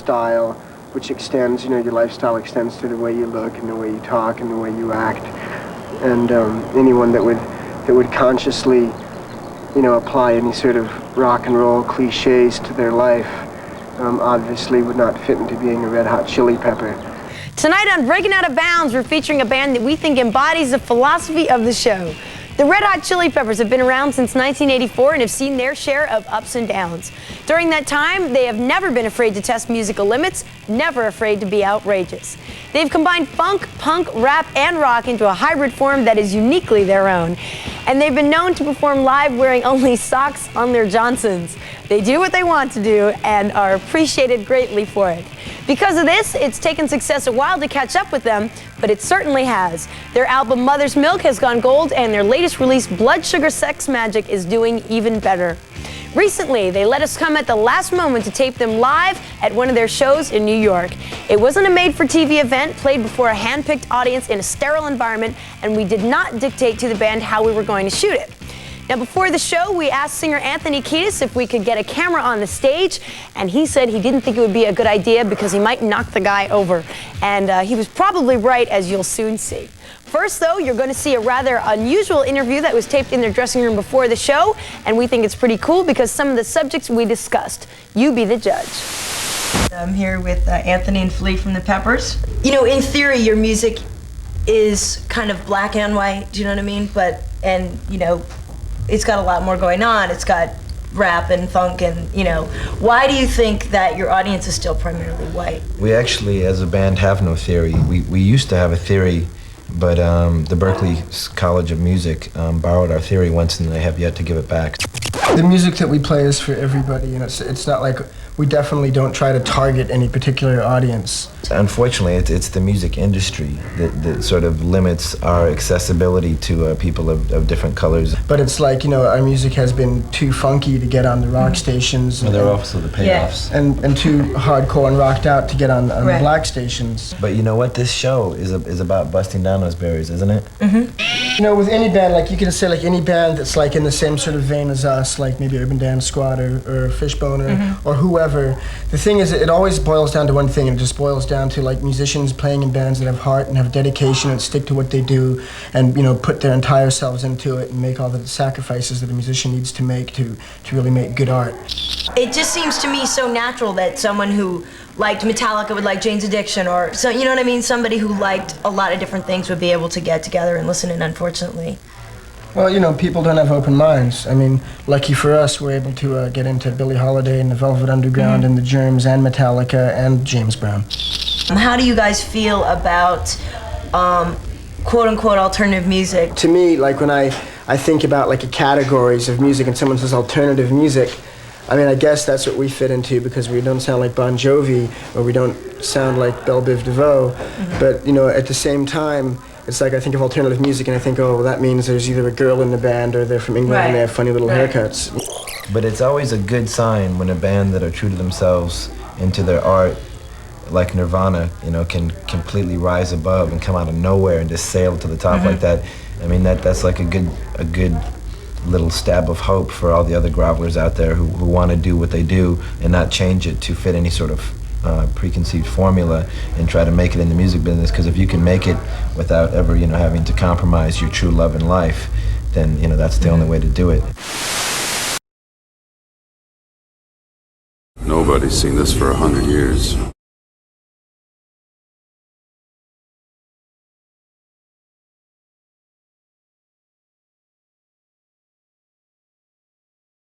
style, which extends, your lifestyle extends to the way you look and the way you talk and the way you act. And anyone that would consciously, apply any sort of rock and roll cliches to their life, obviously would not fit into being a Red Hot Chili Pepper. Tonight on Breaking Out of Bounds, we're featuring a band that we think embodies the philosophy of the show. The Red Hot Chili Peppers have been around since 1984 and have seen their share of ups and downs. During that time, they have never been afraid to test musical limits, never afraid to be outrageous. They've combined funk, punk, rap, and rock into a hybrid form that is uniquely their own. And they've been known to perform live wearing only socks on their Johnsons. They do what they want to do and are appreciated greatly for it. Because of this, it's taken success a while to catch up with them, but it certainly has. Their album Mother's Milk has gone gold, and their latest release, Blood Sugar Sex Magic, is doing even better. Recently, they let us come at the last moment to tape them live at one of their shows in New York. It wasn't a made-for-TV event, played before a hand-picked audience in a sterile environment, and we did not dictate to the band how we were going to shoot it. Now, before the show, we asked singer Anthony Kiedis if we could get a camera on the stage, and he said he didn't think it would be a good idea because he might knock the guy over. And he was probably right, as you'll soon see. First, though, you're going to see a rather unusual interview that was taped in their dressing room before the show, and we think it's pretty cool because some of the subjects we discussed. You be the judge. I'm here with Anthony and Flea from the Peppers. In theory, your music is kind of black and white, do you know what I mean? It's got a lot more going on. It's got rap and funk and, why do you think that your audience is still primarily white? We actually, as a band, have no theory. We used to have a theory, but the Berklee College of Music borrowed our theory once and they have yet to give it back. The music that we play is for everybody, and it's not like we definitely don't try to target any particular audience. Unfortunately, it's the music industry that sort of limits our accessibility to people of different colors. But it's like, our music has been too funky to get on the rock stations. Well, they're also the payoffs. And too hardcore and rocked out to get on the black stations. But you know what? This show is about busting down those barriers, isn't it? Mm-hmm. With any band, like you could say, like any band that's like in the same sort of vein as us, like maybe Urban Dance Squad or Fishbone or whoever. The thing is, it always boils down to one thing, and it just boils down to like musicians playing in bands that have heart and have dedication and stick to what they do and put their entire selves into it and make all the sacrifices that a musician needs to make to really make good art. It just seems to me so natural that someone who liked Metallica would like Jane's Addiction, or so, you know what I mean? Somebody who liked a lot of different things would be able to get together and listen in, unfortunately. Well, people don't have open minds. I mean, lucky for us, we're able to get into Billie Holiday and the Velvet Underground and the Germs and Metallica and James Brown. How do you guys feel about quote-unquote alternative music? To me, like when I think about like categories of music and someone says alternative music, I mean, I guess that's what we fit into because we don't sound like Bon Jovi or we don't sound like Belle Biv DeVoe. But, at the same time, it's like I think of alternative music and I think, oh, well, that means there's either a girl in the band or they're from England and they have funny little haircuts. But it's always a good sign when a band that are true to themselves into their art, like Nirvana, can completely rise above and come out of nowhere and just sail to the top like that. I mean, that's like a good little stab of hope for all the other grovelers out there who want to do what they do and not change it to fit any sort of preconceived formula and try to make it in the music business, because if you can make it without ever having to compromise your true love in life, then that's the only way to do it. Nobody's seen this for 100 years.